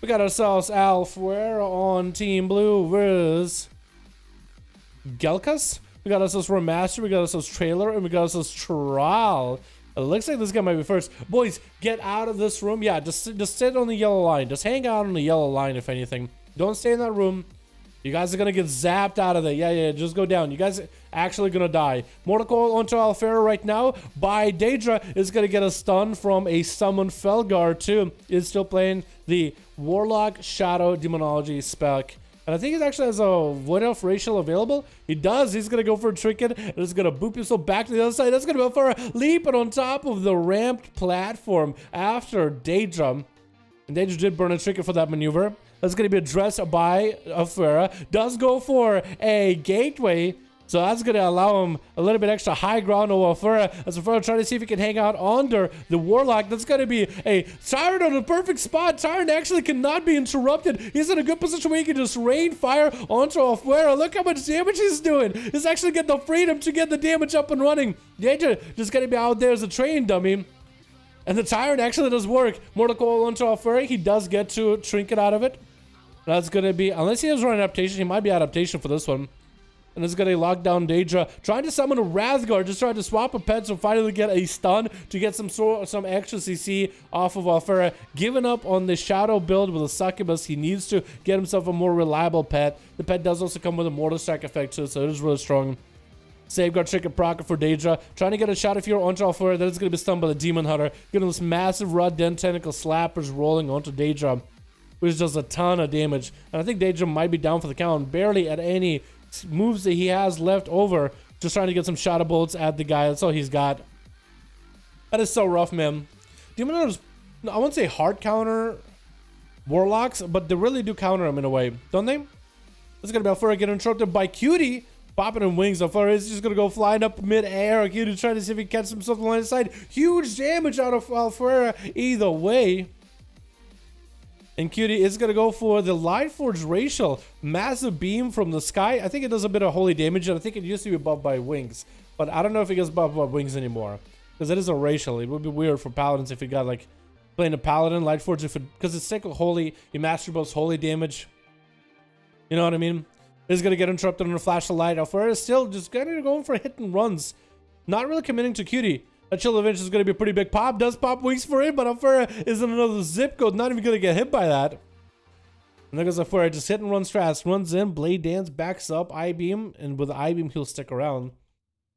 We got ourselves Alf. We're on Team Blue versus Gelkas. We got ourselves Remaster. We got ourselves Trailer. And we got ourselves Trial. It looks like this guy might be first. Boys, get out of this room. Yeah, just sit on the yellow line. Just hang out on the yellow line, if anything. Don't stay in that room. You guys are going to get zapped out of there. Yeah, just go down. You guys are actually going to die. Mortal Coil onto Alfera right now. By Daedra is going to get a stun from a Summon Felgar too. Is still playing the Warlock Shadow Demonology spec. And I think he actually has a Void Elf Racial available. He does. He's going to go for a Trinket. And he's going to boop himself back to the other side. That's going to be for a leaping on top of the ramped platform after Daedra. And Daedra did burn a Trinket for that maneuver. That's going to be addressed by Alfera. Does go for a gateway. So that's going to allow him a little bit extra high ground over Alfera. As Alfera trying to see if he can hang out under the Warlock. That's going to be a Tyrant on the perfect spot. Tyrant actually cannot be interrupted. He's in a good position where he can just rain fire onto Alfera. Look how much damage he's doing. He's actually getting the freedom to get the damage up and running. Danger just going to be out there as a train dummy. And the Tyrant actually does work. Mortal Coil onto Alfera. He does get to Trinket out of it. That's going to be, unless he has run adaptation, he might be adaptation for this one. And it's going to lock down Daedra. Trying to summon a Wrathguard, just trying to swap a pet to finally get a stun to get some extra CC off of Alfera. Giving up on the Shadow build with a Succubus. He needs to get himself a more reliable pet. The pet does also come with a Mortal Strike effect too, so it is really strong. Safeguard Trinket proc for Daedra. Trying to get a Shadow Fury onto Alfera. That is going to be stunned by the Demon Hunter. Getting this massive Rod Den Tentacle Slappers rolling onto Daedra, which does a ton of damage. And I think Daedra might be down for the count. Barely at any moves that he has left over. Just trying to get some Shadow Bolts at the guy. That's all he's got. That is so rough, man. Demon Hunters, I won't say hard counter Warlocks, but they really do counter them in a way, don't they? It's going to be Alfera getting interrupted by Cutie. Popping in wings. Alfera is just going to go flying up mid-air. Cutie trying to see if he can catch himself on the side. Huge damage out of Alfera either way. And Cutie is going to go for the Lightforge Racial. Massive beam from the sky. I think it does a bit of holy damage, and I think it used to be buffed by wings. But I don't know if it gets buffed by wings anymore. Because it is a racial. It would be weird for Paladins if you got, like, playing a Paladin, Lightforge, because it's sick of holy. You master both holy damage. You know what I mean? It's going to get interrupted on a flash of light. Alfera is still just going for hit and runs. Not really committing to Cutie. That Chill Adventure is going to be a pretty big pop. Does pop wings for it, but Alfera is in another zip code. Not even going to get hit by that. And there goes Alfera. Just hit and run strats. Runs in. Blade Dance. Backs up. I-Beam. And with the I-Beam, he'll stick around.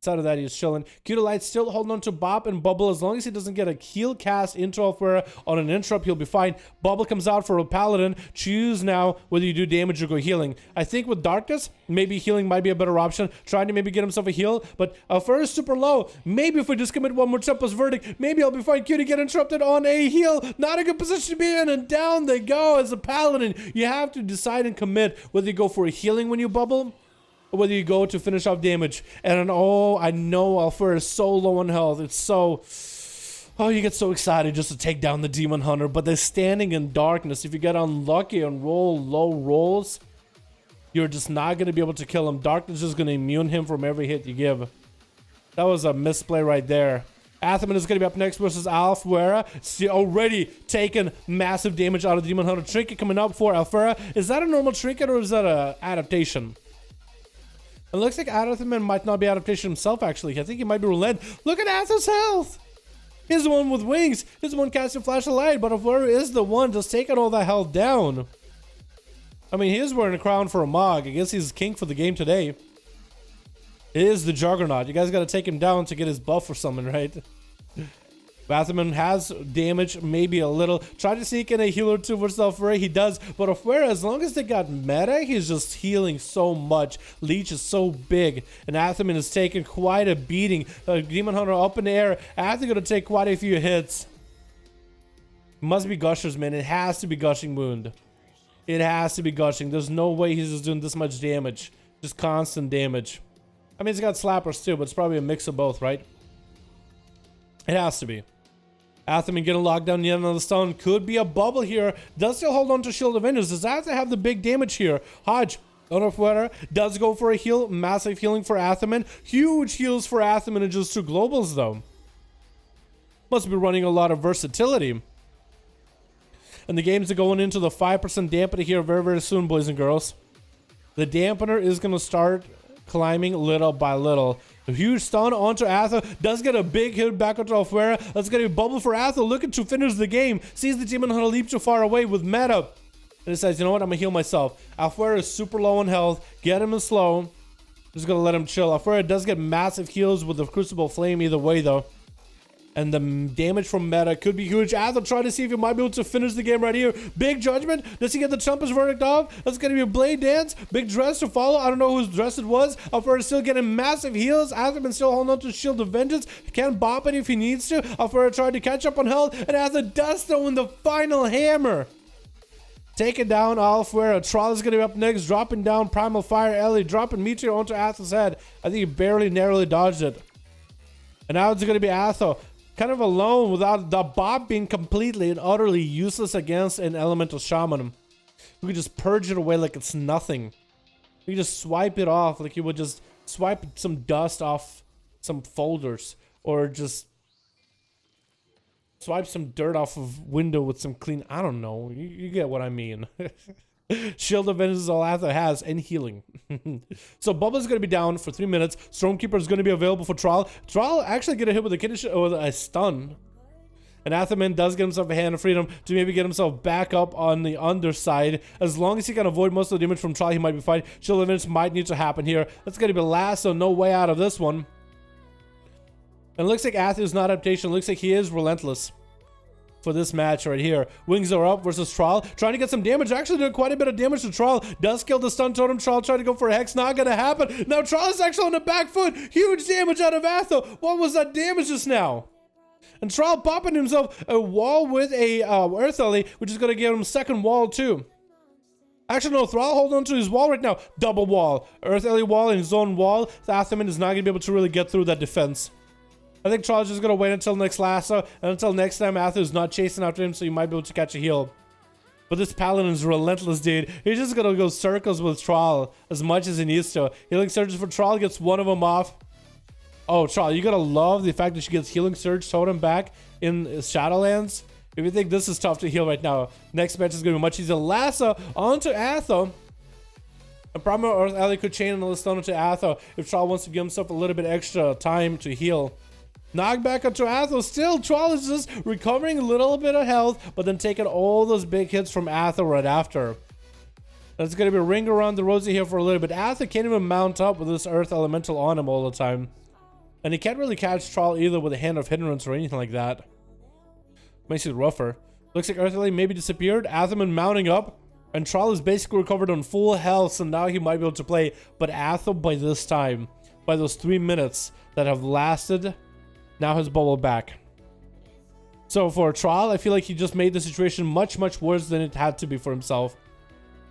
Outside of that, he's chilling. Cutie Light still holding on to Bop and Bubble. As long as he doesn't get a heal cast into Alfera on an interrupt, he'll be fine. Bubble comes out for a Paladin. Choose now whether you do damage or go healing. I think with Darkness, maybe healing might be a better option. Trying to maybe get himself a heal, but Alfera is super low. Maybe if we just commit one more Tempest Verdict, maybe I'll be fine. Cutie get interrupted on a heal. Not a good position to be in, and down they go as a Paladin. You have to decide and commit whether you go for a healing when you bubble, or whether you go to finish off damage. And oh, I know Alfera is so low on health. It's so... Oh, you get so excited just to take down the Demon Hunter. But they're standing in darkness. If you get unlucky and roll low rolls, you're just not going to be able to kill him. Darkness is going to immune him from every hit you give. That was a misplay right there. Athaman is going to be up next versus Alfera. See, already taking massive damage out of Demon Hunter. Trinket coming up for Alfera. Is that a normal Trinket or is that an adaptation? It looks like Athaman might not be adaptation himself, actually. I think he might be relent. Look at Atha's health! He's the one with wings. He's the one casting Flash of Light, but Alfera is the one just taking all that health down. I mean, he is wearing a crown for a Mog. I guess he's king for the game today. It is the Juggernaut. You guys gotta take him down to get his buff or something, right? Athaman has damage, maybe a little. Try to sneak in a healer too versus Alfera. He does, but Alfera, as long as they got meta, he's just healing so much. Leech is so big, and Athaman is taking quite a beating. Demon Hunter up in the air. Athaman gonna take quite a few hits. Must be Gushers, man. It has to be Gushing Wound. It has to be Gushing. There's no way he's just doing this much damage. Just constant damage. I mean, he's got Slappers too, but it's probably a mix of both, right? It has to be. Athaman getting locked down yet another stone. Could be a bubble here. Does still hold on to Shield Avengers. Does that have the big damage here? Hodge, on Alfera, does go for a heal. Massive healing for Athaman. Huge heals for Athaman and just 2 globals though. Must be running a lot of versatility. And the games are going into the 5% dampener here very, very soon, boys and girls. The dampener is going to start climbing little by little. A huge stun onto Atho. Does get a big hit back onto Alfuera. That's going to be bubble for Atho. Looking to finish the game. Sees the demon hunter leap too far away with meta. And decides, you know what? I'm going to heal myself. Alfuera is super low on health. Get him in slow. Just going to let him chill. Alfuera does get massive heals with the Crucible Flame either way, though. And the damage from meta could be huge. Atho trying to see if he might be able to finish the game right here. Big judgment. Does he get the Tempest verdict off? That's going to be a blade dance. Big dress to follow. I don't know whose dress it was. Alfuera still getting massive heals. Atho been still holding on to Shield of Vengeance. Can't bop it if he needs to. Alfuera tried to catch up on health. And Atho does throw in the final hammer. Taking down Alfuera. Troll is going to be up next. Dropping down Primal Fire. Ellie dropping Meteor onto Atho's head. I think he barely, narrowly dodged it. And now it's going to be Atho. Kind of alone without the Bob being completely and utterly useless against an elemental shaman. We could just purge it away like it's nothing. We could just swipe it off like you would just swipe some dust off some folders. Or just swipe some dirt off of window with some clean... I don't know. You get what I mean. Shield of Vengeance is all Atho has, and healing. So Bubba's going to be down for 3 minutes. Stormkeeper is going to be available for Trial. Trial actually get a hit with a kiddish or a stun. And Athoman does get himself a hand of freedom to maybe get himself back up on the underside. As long as he can avoid most of the damage from Trial, he might be fine. Shield of Vengeance might need to happen here. That's going to be last, so no way out of this one. And it looks like Atho's not adaptation. It looks like he is relentless for this match right here. Wings are up versus Trial. Trying to get some damage. Actually doing quite a bit of damage to Trial. Does kill the stun totem. Trial trying to go for a hex. Not gonna happen. Now Trial is actually on the back foot. Huge damage out of Atho. What was that damage just now? And Trial popping himself a wall with a Earth Ellie, which is gonna give him second wall too. Actually, no, Thrall hold on to his wall right now. Double wall. Earth Ellie wall and his own wall. The Athoman is not gonna be able to really get through that defense. I think Trial's just going to wait until next lasso, and until next time Atho's not chasing after him, so you might be able to catch a heal. But this Paladin is relentless, dude. He's just going to go circles with Trial as much as he needs to. Healing Surges for Trial, gets one of them off. Oh, Trial, you got to love the fact that she gets Healing Surge totem back in Shadowlands. If you think this is tough to heal right now, next match is going to be much easier. Lasso onto Atho. And probably Earth Ellie could chain another stun onto Atho if Trial wants to give himself a little bit extra time to heal. Knockback onto Atho. Still, Trial is just recovering a little bit of health, but then taking all those big hits from Atho right after. It's going to be a ring around the rosy here for a little bit. Atho can't even mount up with this Earth Elemental on him all the time. And he can't really catch Trial either with a Hand of Hindrance or anything like that. Makes it rougher. Looks like Earth Ellie maybe disappeared. Athoman mounting up. And Trial is basically recovered on full health, so now he might be able to play. But Atho, by this time, by those 3 minutes that have lasted, now has bubbled back. So for Trial, I feel like he just made the situation much, much worse than it had to be for himself.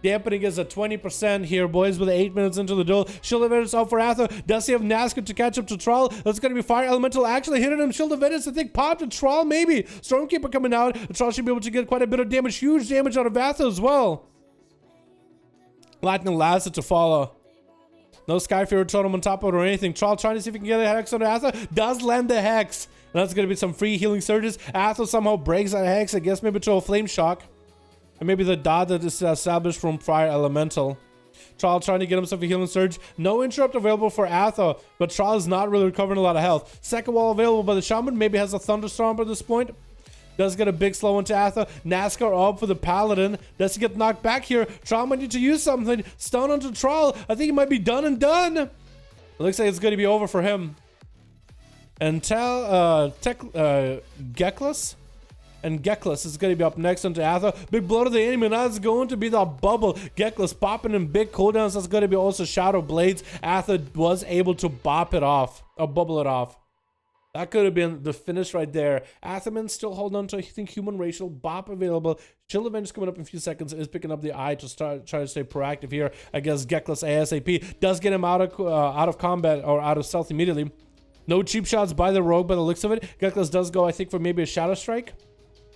Dampening is at 20% here, boys, with 8 minutes into the duel. Shield of Vengeance out for Atho. Does he have Nazca to catch up to Trial? That's going to be Fire Elemental actually hitting him. Shield of Vengeance, I think, popped at Trial, maybe. Stormkeeper coming out. Trial should be able to get quite a bit of damage. Huge damage out of Atho as well. Lightning Lasso to follow. No Skyfarer totem on top of it or anything. Trial trying to see if he can get a hex on Atho. Does land the hex. And that's going to be some free healing surges. Atho somehow breaks that hex. I guess maybe to a flame shock. And maybe the dot that is established from Fire Elemental. Trial trying to get himself a healing surge. No interrupt available for Atho. But Trial is not really recovering a lot of health. Second wall available by the Shaman. Maybe has a Thunderstorm at this point. Does get a big slow into Atho. NASCAR up for the Paladin. Does he get knocked back here? Trial might need to use something. Stun onto Trial. I think he might be done and done. It looks like it's going to be over for him. And Geklas? And Geklas is going to be up next onto Atho. Big blow to the enemy. And that's going to be the bubble. Geklas popping in big cooldowns. That's going to be also Shadow Blades. Atho was able to bop it off. Or bubble it off. That could have been the finish right there. Athoman still holding on to, I think, Human Racial. Bop available. Shield Avenge coming up in a few seconds. Is picking up the eye to try to stay proactive here against Geklas ASAP. Does get him out of combat or out of stealth immediately. No cheap shots by the rogue by the looks of it. Geklas does go, I think, for maybe a Shadow Strike.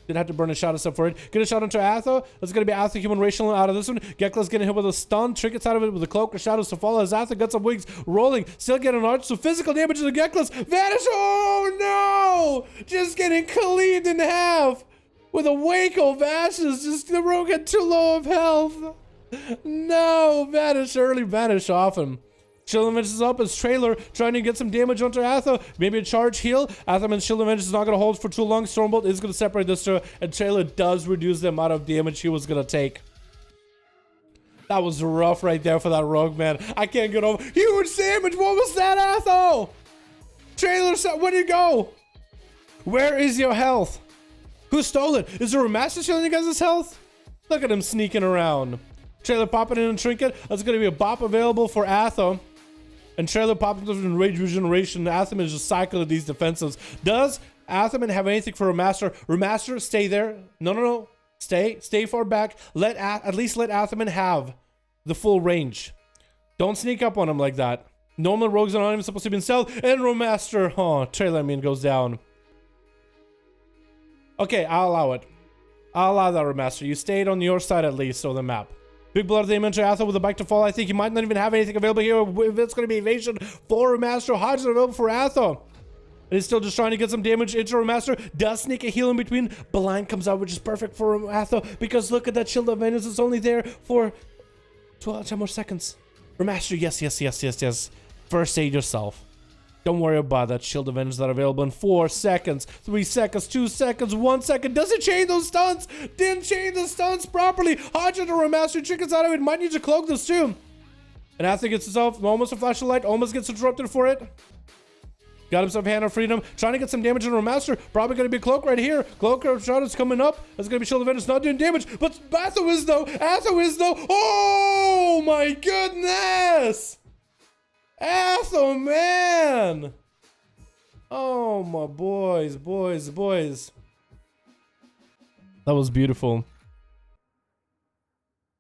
Did have to burn a Shadow Step for it. Get a shot onto Atho. That's going to be Atho Human Racial out of this one. Geklas getting hit with a stun. Trinkets out of it with a Cloak of Shadows to follow as Atho got some wings rolling. Still getting an arch. So physical damage to the Geklas. Vanish. Oh no! Just getting cleaved in half. with a wake of ashes. Just the rogue had too low of health. No, vanish early, vanish often. Shield Avenge is up as Trailer trying to get some damage onto Atho. Maybe a charge heal. Athoman's Shield Avenge is not going to hold for too long. Stormbolt is going to separate this two, and Trailer does reduce the amount of damage he was going to take. That was rough right there for that rogue, man. I can't get over. Huge damage. What was that, Atho? Trailer, where did you go? Where is your health? Who stole it? Is there a master stealing you guys' health? Look at him sneaking around. Trailer popping in a trinket. That's going to be a bop available for Atho. And Trailer popping in Rage Regeneration. Athoman is just cycling these defensives. Does Athoman have anything for Remaster? Remaster, stay there. No. Stay far back. At least let Athoman have the full range. Don't sneak up on him like that. Normal rogues are not even supposed to be in stealth. And Remaster, Trailer, goes down. Okay, I'll allow it. I'll allow that, Remaster. You stayed on your side at least of the map. Big blood damage to Atho with a bike to fall. I think he might not even have anything available here. If it's going to be evasion for Remaster, Hodge available for Atho. And he's still just trying to get some damage into Remaster. Does sneak a heal in between. Blind comes out, which is perfect for Atho because look at that Shield of Venus. It's only there for 10 more seconds. Remaster, yes. First aid yourself. Don't worry about that. Shield of Vengeance that are available in 4 seconds, 3 seconds, 2 seconds, 1 second. Does it chain those stunts? Didn't chain the stunts properly. Hodge to Remaster chickens out of it. Might need to cloak this too. And Atho gets himself almost a flash of light, almost gets interrupted for it. Got himself Hand of Freedom, trying to get some damage on Remaster. Probably going to be Cloak right here. Cloak shot is coming up. That's going to be Shield of Vengeance, not doing damage. But Atho is though. Oh my goodness. Atho, man. Oh my boys. That was beautiful.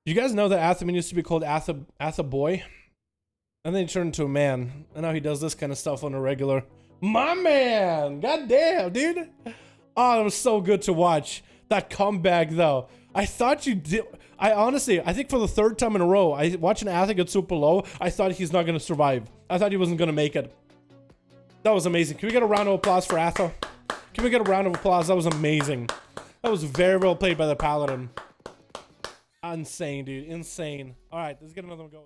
You guys know that Athoman used to be called Atho Boy? And then he turned into a man. And now he does this kind of stuff on a regular. My man! God damn, dude. Oh, that was so good to watch. That comeback though. I thought you did. I think for the 3rd time in a row, watching Atho get super low, I thought he's not going to survive. I thought he wasn't going to make it. That was amazing. Can we get a round of applause for Atho? Can we get a round of applause? That was amazing. That was very well played by the Paladin. Insane, dude. Insane. All right, let's get another one going.